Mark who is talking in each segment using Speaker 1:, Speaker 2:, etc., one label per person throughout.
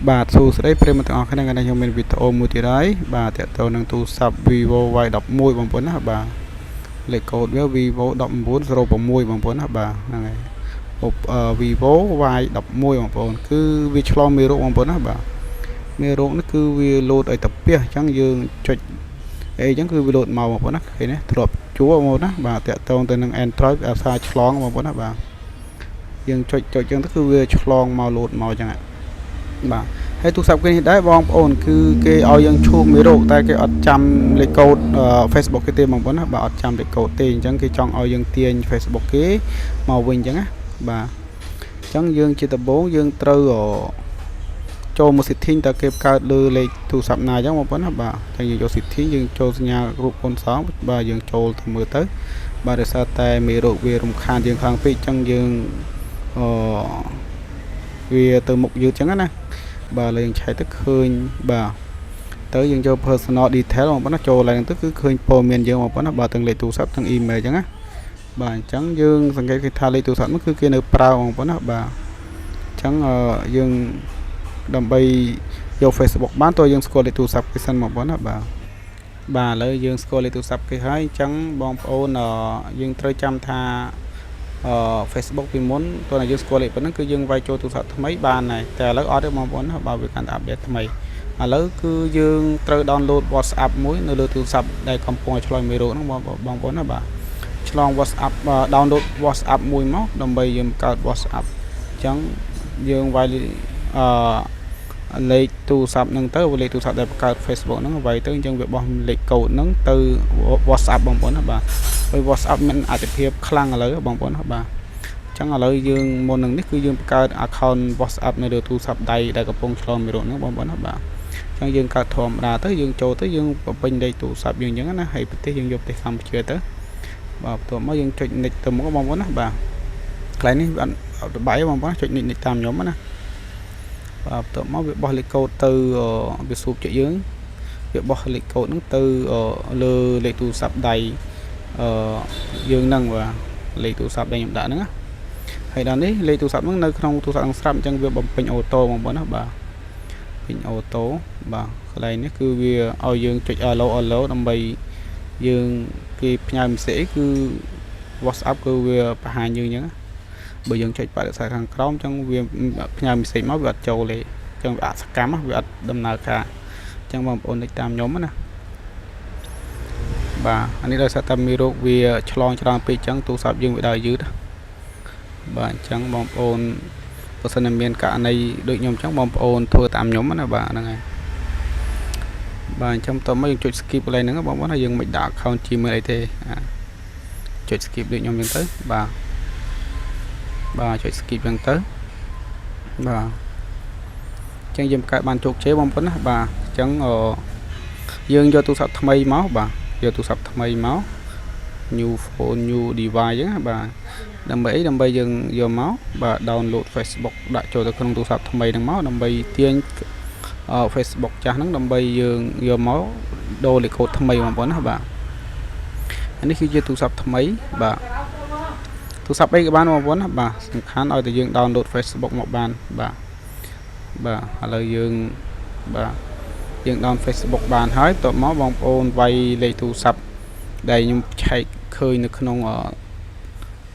Speaker 1: បាទសួស្តីប្រិយមិត្តទាំងអស់គ្នាថ្ងៃនេះខ្ញុំមានវីដេអូមួយទៀតហើយបាទតើតើនឹងទូរស័ព្ទ Vivo Y11 បងប្អូនណាបាទលេខកូដវា Vivo 1906បងប្អូនណាបាទហ្នឹងហើយVivo Y11 បងប្អូនគឺវាឆ្លងមេរោគបងប្អូនណាបាទមេរោគនេះគឺវាលោតឲ្យតាពីអញ្ចឹងយើងចុចអីអញ្ចឹងគឺវាលោតមកបងប្អូនណាឃើញទេទ្រាប់ជួបងប្អូនណាបាទតើតើទៅនឹង Android អាសាឆ្លងបងប្អូនណាបាទយើងចុចអញ្ចឹងទៅគឺវាឆ្លងមកលោតមកអញ្ចឹងបាទហើយទូរស័ព្ទគេនេះដែរបងប្អូនគឺគេឲ្យយើងឈូសមេរោគតែគេអត់ចាំលេខកូដ Facebook គេទេបងប្អូនណាបាទអត់ចាំលេខកូដទេអញ្ចឹងគេចង់ឲ្យយើងទាញ Facebook គេមកវិញអញ្ចឹងណាបាទអញ្ចឹងយើងជាដំបូងយើងត្រូវចូលមក setting តើគេកើតលើលេខទូរស័ព្ទណាអញ្ចឹងបងប្អូនណាបាទអញ្ចឹងយើងយក setting យើងចូលសញ្ញារូបកូនសងបាទយើងចូលទៅមើលទៅបាទដោយសារតែមេរោគវារំខានយើងខ្លាំងពេកអញ្ចឹងយើងវាទៅមុខយឺតអញ្ចឹងណាបាទយើងឆែកទៅឃើញបាទទៅយើងយក personal detail បងប្អូនណាចូលឡើងទៅគឺឃើញព័ត៌មានយើងបងប្អូនណាបាទទាំងលេខទូរស័ព្ទទាំង email អញ្ចឹងណាបាទអញ្ចឹងយើងសង្កេតឃើញថាលេខទូរស័ព្ទនោះគឺគេនៅប្រើបងប្អូនណាបាទអញ្ចឹងយើងដើម្បីយក Facebook បានតើយើងស្គាល់លេខទូរស័ព្ទគេសិនបងប្អូនណាបាទឥឡូវយើងស្គាល់លេខទូរស័ព្ទគេហើយអញ្ចឹងបងប្អូនយើងត្រូវចាំថាFacebook ពីមុនតើយើងស្គាល់លេខប៉ុណ្ណឹងគឺយើងវាយចូលទូរស័ព្ទថ្មីបានហើយតែឥឡូវអត់ទេបងប្អូនណាបើវាកាន់តែអាប់ដេតថ្មីឥឡូវគឺយើងត្រូវ download WhatsApp មួយនៅលើទូរស័ព្ទដែលកំពុងឆ្លងមេរោគហ្នឹងបងប្អូនណាបាទឆ្លង WhatsApp download WhatsApp មួយមកដើម្បីយើងកើត WhatsApp អញ្ចឹងយើងវាយលេខទូរស័ព្ទហ្នឹងទៅលេខទូរស័ព្ទដែលបង្កើត Facebook ហ្នឹងវាយទៅអញ្ចឹងវាបោះលេខកូដហ្នឹងទៅ WhatsApp បងប្អូនណាបាទហើយ WhatsApp មានអត្ថប្រយោជន៍ខ្លាំងឥឡូវបងប្អូនណាបាទអញ្ចឹងឥឡូវយើងមុននឹងនេះគឺយើងបង្កើត account WhatsApp នៅលើទូរស័ព្ទដៃដែលកំពុងឆ្លងមេរោគហ្នឹងបងប្អូនណាបាទអញ្ចឹងយើងកើតធម្មតាទៅយើងចូលទៅយើងបំពេញលេខទូរស័ព្ទយើងអញ្ចឹងណាហើយប្រទេសយើងយកប្រទេសកម្ពុជាទៅបាទបន្ទាប់មកយើងចុច next ទៅមុខបងប្អូនណាបាទកន្លែងនេះអត់បាយបងប្អូនចុច next តាមខ្ញុំណាបាទបន្ទាប់មកវាបោះលេខកូដទៅវាស៊ូបជាយើងវាបោះលេខកូដហ្នឹងទៅលើលេខទូរស័ព្ទដៃយើងហ្នឹងបាទលេខទូរស័ព្ទដែលខ្ញុំដាក់ហ្នឹងណាហើយដល់នេះលេខទូរស័ព្ទហ្នឹងនៅក្នុងទូរស័ព្ទហ្នឹងស្រាប់អញ្ចឹងវាបំពេញអូតូបងប្អូនណាបាទពេញអូតូបាទកន្លែងនេះគឺវាឲ្យយើងចុច allow ដើម្បីយើងគេផ្ញើ message គឺ WhatsApp គឺវាបង្ហាញយើងអញ្ចឹងបើយើងចុចបដិសេធខាងក្រោមអញ្ចឹងវាផ្ញើ message មកវាអត់ចូលទេអញ្ចឹងវាអសកម្មវាអត់ដំណើរការអញ្ចឹងបងប្អូននេះតាមខ្ញុំណាបាទអានេះដោយសារតែមេរោគវាឆ្លងច្រើនពេកអញ្ចឹងទូរស័ព្ទយើងវាដើរយឺតបាទអញ្ចឹងបងប្អូនបើសិនជាមានករណីដូចខ្ញុំអញ្ចឹងបងប្អូនធ្វើតាមខ្ញុំណាបាទហ្នឹងហើយបាទអញ្ចឹងតោះមកយើងចុច skip កន្លែងហ្នឹងបងប្អូនថាយើងមិនដាក់ account Gmail អីទេចុច skip ដូចខ្ញុំអញ្ចឹងទៅបាទចុច skip អញ្ចឹងទៅបាទអញ្ចឹងយើងបង្កើតបានជោគជ័យបងប្អូនណាបាទអញ្ចឹងយើងយកទូរស័ព្ទថ្មីមកបាទយកទូរស័ព្ទថ្មីមក new phone new device អញ្ចឹងបាទដើម្បីយើងយកមកបាទ download Facebook ដាក់ចូលទៅក្នុងទូរស័ព្ទថ្មីហ្នឹងមកដើម្បីទាញFacebook ចាស់ហ្នឹងដើម្បីយើងយកមកដូរលេខកូដថ្មីបងប្អូនណាបាទអានេះគឺជាទូរស័ព្ទថ្មីបាទទូរស័ព្ទអីក៏បានបងប្អូនណាបាទសំខាន់ឲ្យតែយើង download Facebook មកបានបាទឥឡូវយើងdownload Facebook បានហើយតបមកបងប្អូនវាយលេខទូរស័ព្ទដែលខ្ញុំឆែកឃើញនៅក្នុង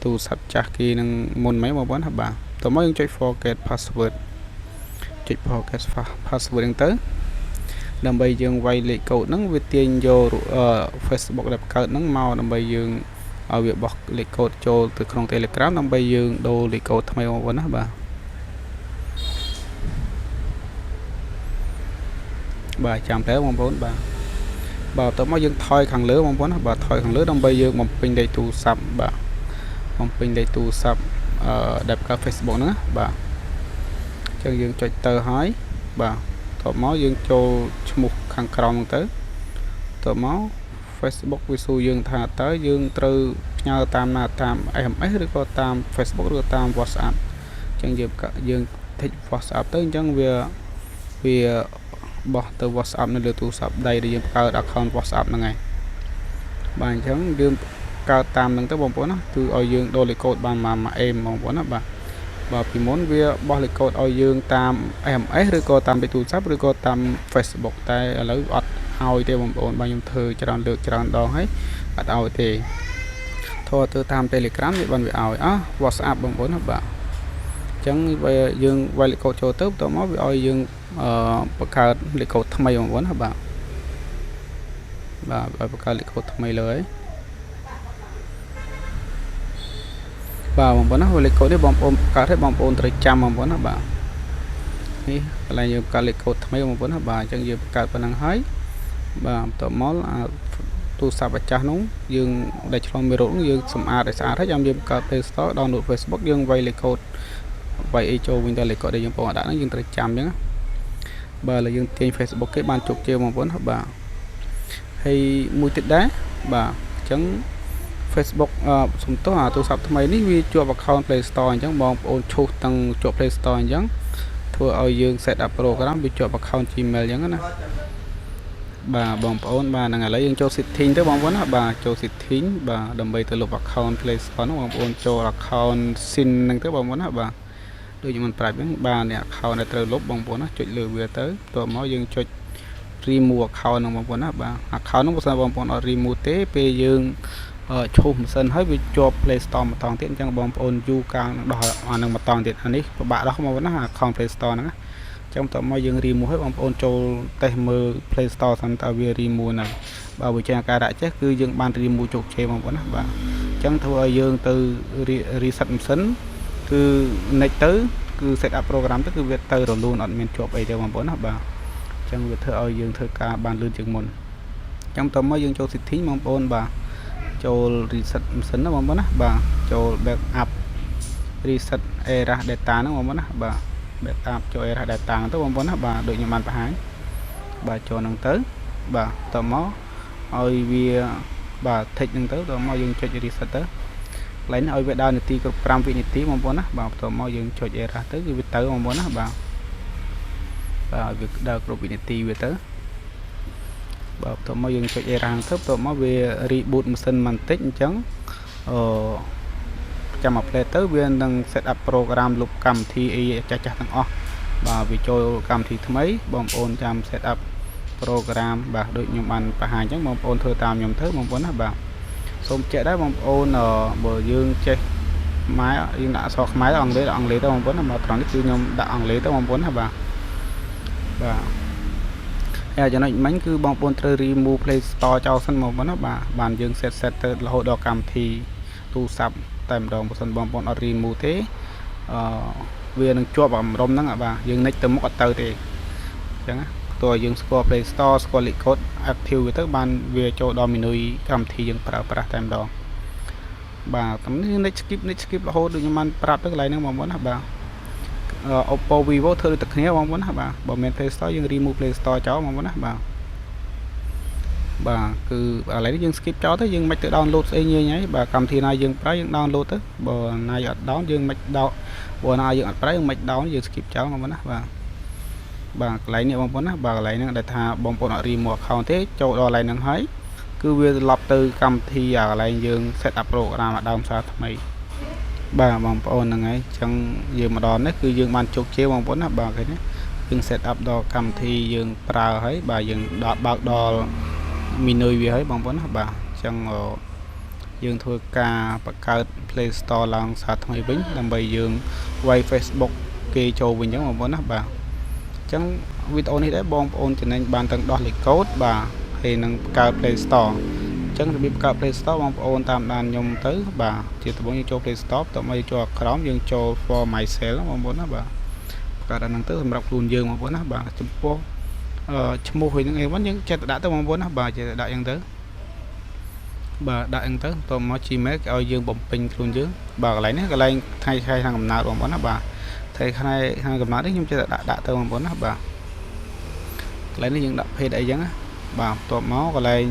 Speaker 1: ទូរស័ព្ទចាស់គេនឹងមុនហ្មងបងប្អូនណាបាទតោះមកយើងចុច forget password ចុច forget password ហ្នឹងទៅដើម្បីយើងវាយលេខកូដហ្នឹងវាទាញយក Facebook ដែលបង្កើតហ្នឹងមកដើម្បីយើងឲ្យវាបោះលេខកូដចូលទៅក្នុង Telegram ដើម្បីយើងដូរលេខកូដថ្មីបងប្អូនណាបាទចាំតែបងប្អូនបាទតោះមកយើងថយខាងលើបងប្អូនណាបាទថយខាងលើដើម្បីយើងបំពេញលេខទូរស័ព្ទបាទបំពេញលេខទូរស័ព្ទដែលបង្កើត Facebook ហ្នឹងណាបាទអញ្ចឹងយើងចុចទៅហើយបាទតបមកយើងចូលឈ្មោះខាងក្រោមហ្នឹងទៅតបមក Facebook វាសួរយើងថាតើយើងត្រូវផ្ញើតាមណាតាម SMS ឬក៏តាម Facebook ឬតាម WhatsApp អញ្ចឹងយើងthích WhatsApp ទៅអញ្ចឹងវាបោះទៅ WhatsApp នៅលើទូរស័ព្ទដៃដែលយើងបង្កើត account WhatsApp ហ្នឹងហើយបាទអញ្ចឹងយើងកើតតាមហ្នឹងទៅបងប្អូនណាគឺឲ្យយើងដូរលេខកូដបានមួយអេមបងប្អូនណាបាទ bà vì muốn vi bỏ lịch code ở dương tam MS rồi có tam bị tụ sắp rồi có tam Facebook tại lấy ọt ao thì bọn bao nhiêu thư cho được cho đòn hết ọt ao thì thôi từ tam Telegram thì bọn bị ao WhatsApp bọn bốn bà chẳng về dương vài lịch code cho tốt tao máu vì oi dương bậc cao lịch code tham mày bọn bốn bà bậc cao lịch code tham mày lời bà bọn nó hồi lịch code đi bọn ôm cả thế bọn ôm tới trăm bọn bốn bàนี่อะไรอยู่การเล็กโคตรทำไมมันพ้นบ่าจังอยู่การพนังหายบ่าต่อมอลตู้สับประจักษ์นู้ยืงได้ชลมีรุ่งยืงสมอาได้สะอาดถ้าจำยืมการเพลย์สโตร์ดาวน์โหลดเฟซบุ๊กยืงไวเล็กโคตรไวเอโจวินเทอร์เล็กโคตรได้ยังพอได้นั่งยืงตระจำยังบ่าเลยยืงเตียงเฟซบุ๊กcái bàn chụp chiềuมันพ้นบ่าให้มือติดได้บ่าจัง Facebook สมตัวตู้สับทำไมนี่มีจวบaccount Play Store จังมองโอนชูตั้งจวบ Play Store จังทั่วเอายืง set up program ไปจบ account Gmail อย่างนั้นนะบ่าบองโอนบ่านั่งอะไรยังโจสิทธิ์tớiบองวันนะบ่าโจสิทธิ์บ่าดำไปตลบ account Play Store นะบองโอนโจ account ซินนั่งtớiบองวันนะบ่าโดยมันปรับยังบ่าเนี่ย account ในตลบบองวันนะจุดเลือเวียtớiตัวม้อยังจุด remove account นั่งบองวันนะบ่า account นั่งบองบองเอา remove เต้ไปยืงชูมเส้นให้ไปจบ Play Store มาตองเตี้ยจังบองโอนยูกลางดอกอันนึงมาตองเตี้ยอันนี้บ่าเราเข้ามาวันนะaccount Play Store นะจังต่อมายังรีมูให้บองโอนโจเตะมือ Play Store สันตาวีรีมูนะบ่าวิจัยการได้เจ๊คือยังบานรีมูจุกเชบองวันนะบ่าจังทั่วยังtừ reset เส้นคือในตื้อคือ set up program ก็คือเวทเตอร์รูนอดเมนจบไอเดียบองวันนะบ่าจังเวทเธอเอายังเธอการบานลื่นจึงมุนจังต่อมายังโจสิทธิ์บองโอนบ่าโจรีเซ็ตสินนะบางนะบ่าโจแบ็กอัพรีเซ็ตเอราเดต้านะบางนะบ่าแบ็กอัพโจเอราเดต้าตัวบางนะบ่าโดยยมันไปหายบ่าโจนังเตอบ่าต่อมาเอาวีบ่าเทคนังเตอต่อมายังโจรีเซ็ตเตอหลังเอาเวดาวนิติกับพรามวินิติบางนะบ่าต่อมายังโจเอราเตอคือวิเตอร์บางนะบ่าวิดาวกับวินิติวิเตอร์บ่ต่อมายังช่วยรังทึบต่อมาเวรีบูตมันเส้นมันติดจังจะมาเพลย์เตอร์เวียนดังเซตอัพโปรแกรมลูกกรรมที่จะทั้งออกบ่าวิจอยกรรมที่ทำไมบอมโอนจำเซตอัพโปรแกรมบ่าโดยยมอันประหารจังบอมโอนเธอตามยมเธอบอมโอนนะบ่าสมเจได้บอมโอนบ่ยืงเจไม้ยืงด่าซอกไม้อังเลตัวบอมโอนนะบ่าตอนนี้คือยมด่าอังเลตัวบอมโอนนะบ่าจะnói mấy cứ bong bồn từ remove Play Store cho sân một nó bàn dương set là hội đo cầm thì tu sập tầm đồng một sân bong bồn ở remove thế về能ជាប់អារម្មណ៍ហ្នឹងបាទយើងនិចទៅមុខអត់ទៅទេអញ្ចឹងតើយើងស្គាល់ Play Store ស្គាល់ Code Active វាទៅបានវាចូលដល់ menu កម្មវិធីយើងប្រើប្រាស់តែម្ដងបាទតាមនេះនិច skip រហូតដូចខ្ញុំបានប្រាប់ទៅកន្លែងហ្នឹងបងប្អូនណាបាទOppo Vivo ធ្វើដូចតែគ្នាបងប្អូនណាបាទបើមិន Play Store យើង remove Play Store ចោលបងប្អូនណាបាទគឺឥឡូវនេះយើង skip ចោលទៅយើងមិនទៅ download ស្អីញ៉ៃហើយបាទកម្មវិធីណាយើងប្រើយើង download ទៅបើណាយើងអត់ down យើងមិន down បើណាយើងអត់ប្រើយើងមិន down យើង skip ចោលបងប្អូនណាបាទកន្លែងនេះបងប្អូនណាបាទកន្លែងហ្នឹងដែលថាបងប្អូនអត់ remove account ទេចូលដល់កន្លែងហ្នឹងហើយគឺវាត្រឡប់ទៅកម្មវិធីកន្លែងយើង set up program ឲ្យដើមសារថ្មីបាទបងប្អូនហ្នឹងហើយអញ្ចឹងយើងម្ដងនេះគឺយើងបានជោគជ័យបងប្អូនណាបាទឃើញទេយើង set up ដល់កម្មវិធីយើងប្រើហើយបាទយើងដល់បើកដល់ menu វាហើយបងប្អូនណាបាទអញ្ចឹងយើងធ្វើការបង្កើត Play Store ឡើងសារថ្មីវិញដើម្បីយើងវាយ Facebook គេចូលវិញអញ្ចឹងបងប្អូនណាបាទអញ្ចឹងវីដេអូនេះដែរបងប្អូនចំណេញបានទាំងដោះលេខកូដបាទហើយនឹងបង្កើត Play Store អញ្ចឹងរបៀបបង្កើត Play Store បងប្អូនតាមដានខ្ញុំទៅបាទជាដំបូងយើងចូល Play Store តមកចូលក្រោមយើងចូល for myself បងប្អូនណាបាទបង្កើតអាហ្នឹងទៅសម្រាប់ខ្លួនយើងបងប្អូនណាបាទចំពោះឈ្មោះវិញហ្នឹងឯងយើងចេះដាក់ទៅបងប្អូនណាបាទចេះដាក់យ៉ាងទៅបាទដាក់យ៉ាងទៅតមក Gmail ឲ្យយើងបំពេញខ្លួនយើងបាទកន្លែងនេះកន្លែងថ្ងៃខាងកំណើតបងប្អូនណាបាទថ្ងៃខាងកំណើតនេះខ្ញុំចេះដាក់ទៅបងប្អូនណាបាទកន្លែងនេះយើងដាក់ page អីចឹងណាបាទតមកកន្លែង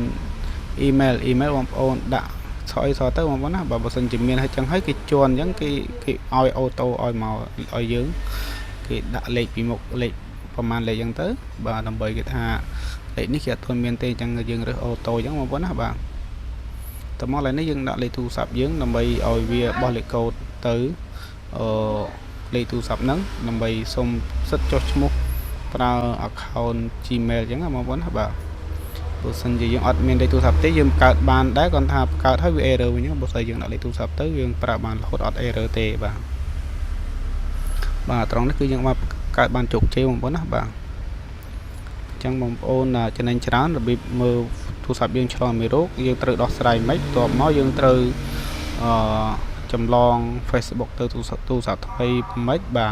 Speaker 1: email បងប្អូនដាក់សអីសទៅបងប្អូនណាបើសិនជាមានហើយចឹងហើយគេជន់អញ្ចឹងគេឲ្យអូតូឲ្យមកឲ្យយើងគេដាក់លេខពីមុខលេខប្រហែលលេខអញ្ចឹងទៅបាទដើម្បីគេថាលេខនេះគេអត់ទាន់មានទេអញ្ចឹងយើងរើសអូតូអញ្ចឹងបងប្អូនណាបាទតមកឡើយនេះយើងដាក់លេខទូរស័ព្ទយើងដើម្បីឲ្យវាបោះលេខកូដទៅ លេខទូរស័ព្ទហ្នឹងដើម្បីសុំសិទ្ធិចុះឈ្មោះប្រើ account Gmail អញ្ចឹងបងប្អូនបាទបើសិនជាយើងអត់មានលេខទូរស័ព្ទទេយើងកើតបានដែរគាត់ថាកើតហើយវា error វិញបើស្អីយើងដាក់លេខទូរស័ព្ទទៅយើងប្រើបានរហូតអត់ error ទេបាទត្រង់នេះគឺយើងបានកើតបានជោគជ័យបងប្អូនណាបាទអញ្ចឹងបងប្អូនចំណេញច្រើនរបៀបមើលទូរស័ព្ទយើងឆ្លងមេរោគយើងត្រូវដោះស្រាយមិនបន្ទាប់មកយើងត្រូវចម្លង Facebook ទៅទូរស័ព្ទថ្មីមិនបា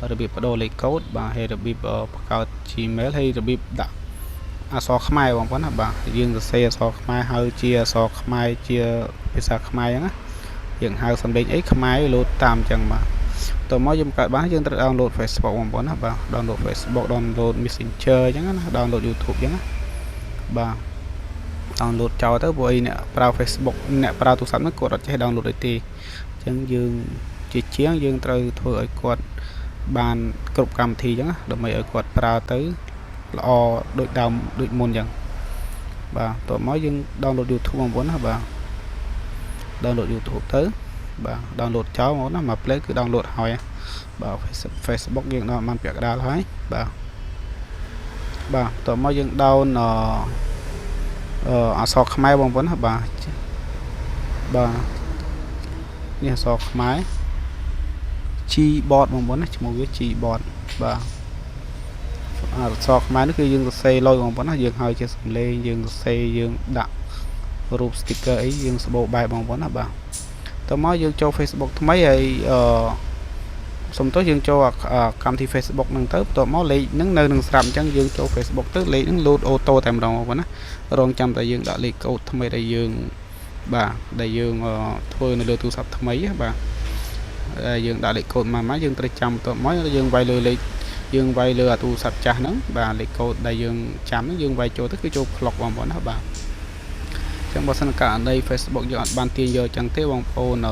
Speaker 1: ទរបៀបបដូរលេខកូដបាទហើយរបៀបបង្កើត Gmail ហើយរបៀបដាក់អក្សរខ្មែរបងប្អូនណាបាទយើងសរសេរអក្សរខ្មែរហៅជាអក្សរខ្មែរជាភាសាខ្មែរអញ្ចឹងណាយើងហៅសំឡេងអីខ្មែរលោតតាមអញ្ចឹងបាទតោះមកយើងកើតបានយើងត្រូវ download Facebook បងប្អូនណាបាទ download Facebook download Messenger អញ្ចឹងណា download YouTube អញ្ចឹងណាបាទ download ចោលទៅព្រោះអីអ្នកប្រើ Facebook អ្នកប្រើទូរស័ព្ទហ្នឹងគាត់អត់ចេះ download អីទេអញ្ចឹងយើងជាជាងយើងត្រូវធ្វើឲ្យគាត់បានគ្រប់កម្មវិធីអញ្ចឹងណាដើម្បីឲ្យគាត់ប្រើទៅល្អដូចដើមដូចមុនអញ្ចឹងបាទតោះមកយើង download YouTube បងប្អូនណាបាទ download YouTube ទៅបាទ download ចោលមកណាមួយផ្លេតគឺ download ហើយបាទ Facebook យើងដល់បានពាក់កណ្ដាលហើយបាទតោះមកយើង down អក្សរខ្មែរបងប្អូនណាបាទនេះអក្សរខ្មែរ Gboard បងប្អូនណាឈ្មោះវា Gboard បាទអក្សរខ្មែរនេះគឺយើងសរសេរលុយបងប្អូនណាយើងហើយជាសំឡេងយើងសរសេរយើងដាក់រូប sticker អីយើងសបោបែបបងប្អូនណាបាទតោះមកយើងចូល Facebook ថ្មីហើយសុំទោសយើងចូលកម្មវិធី Facebook ហ្នឹងទៅបន្ទាប់មកលេខហ្នឹងនៅនឹងស្រាប់អញ្ចឹងយើងចូល Facebook ទៅលេខហ្នឹង load auto តែម្ដងបងប្អូនណារងចាំតែយើងដាក់លេខកូដថ្មីដែលយើងធ្វើនៅលើទូរស័ព្ទថ្មីបាទយើងដាក់លេខកូដមកយើងត្រូវចាំបន្ទាប់មកយើងវាយលើលេខយើងវាយលើអាទូរស័ព្ទចាស់ហ្នឹងបាទលេខកូដដែលយើងចាំហ្នឹងយើងវាយចូលទៅគឺចូល block បងប្អូនណាបាទអញ្ចឹងបើសិនករណី Facebook យើងអត់បានទាញយកអញ្ចឹងទេបងប្អូន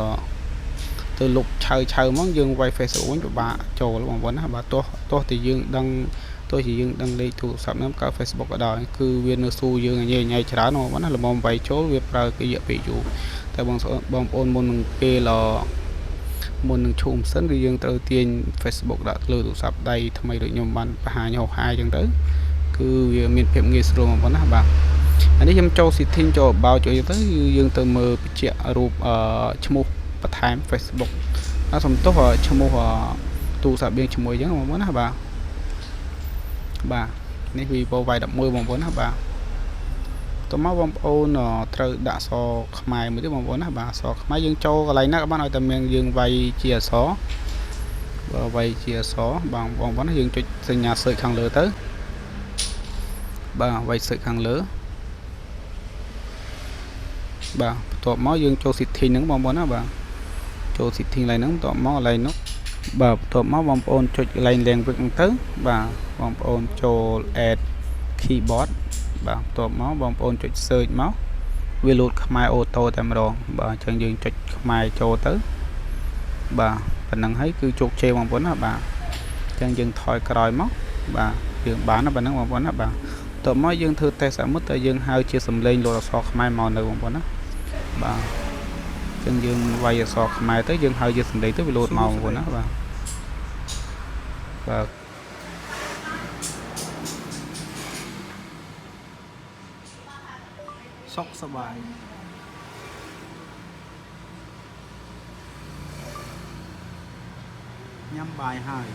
Speaker 1: ទៅលុបឆៅមកយើងវាយ Facebook វិញពិបាកចូលបងប្អូនណាបាទទោះតែយើងដឹងលេខទូរស័ព្ទហ្នឹងកើត Facebook ក៏ដោយគឺវានៅស៊ូយើងញ៉ៃច្រើនបងប្អូនណាល្មមវាយចូលវាប្រើរយៈពេលយូរតែបងប្អូនមុននឹងពេលមុននឹងឈូមសិនគឺយើងត្រូវទាញ Facebook ដាក់លើទូរស័ព្ទដៃថ្មីដូចខ្ញុំបានបង្ហាញហោហាយអញ្ចឹងទៅគឺវាមានភាពងាយស្រួលបងប្អូនណាបាទអានេះខ្ញុំចូល setting ចូល about ចូលទៅគឺយើងទៅមើលបញ្ជាក់រូបឈ្មោះបន្ថែម Facebook សំទោសឈ្មោះទូរស័ព្ទយើងជាមួយអញ្ចឹងបងប្អូនណាបាទនេះ Vivo Y11 បងប្អូនណាបាទតោះមកបងប្អូនត្រូវដាក់អក្សរខ្មែរមួយទៀតបងប្អូនណាបាទអក្សរខ្មែរយើងចូលកន្លែងណាក៏បានឲ្យតែមានយើងវាយជាអក្សរវាយជាអក្សរបងប្អូនណាយើងចុចសញ្ញា search ខាងលើទៅបាទវាយ search ខាងលើបាទបន្ទាប់មកយើងចូល setting ហ្នឹងបងប្អូនណាបាទចូល setting កន្លែងហ្នឹងបន្ទាប់មកកន្លែងនោះបាទបន្ទាប់មកបងប្អូនចុចកន្លែង language ហ្នឹងទៅបាទបងប្អូនចូល add keyboard បាទបន្ទាប់មកបងប្អូនចុច search មកវាលោតខ្មែរអូតូតែម្ដងបាទអញ្ចឹងយើងចុចខ្មែរចូលទៅបាទប៉ុណ្ណឹងហើយគឺជោគជ័យបងប្អូនណាបាទអញ្ចឹងយើងថយក្រោយមកបាទយើងបានប៉ុណ្ណឹងបងប្អូនណាបាទបន្ទាប់មកយើងធ្វើ test អាមុតតែយើងហៅជាសំឡេងលោតអក្សរខ្មែរមកនៅបងប្អូនណាបាទអញ្ចឹងយើងវាយអក្សរខ្មែរទៅយើងហៅជាសំឡេងទៅវាលោតមកបងប្អូនណាបាទសុខសប្បាយញ៉ាំបាយហើយ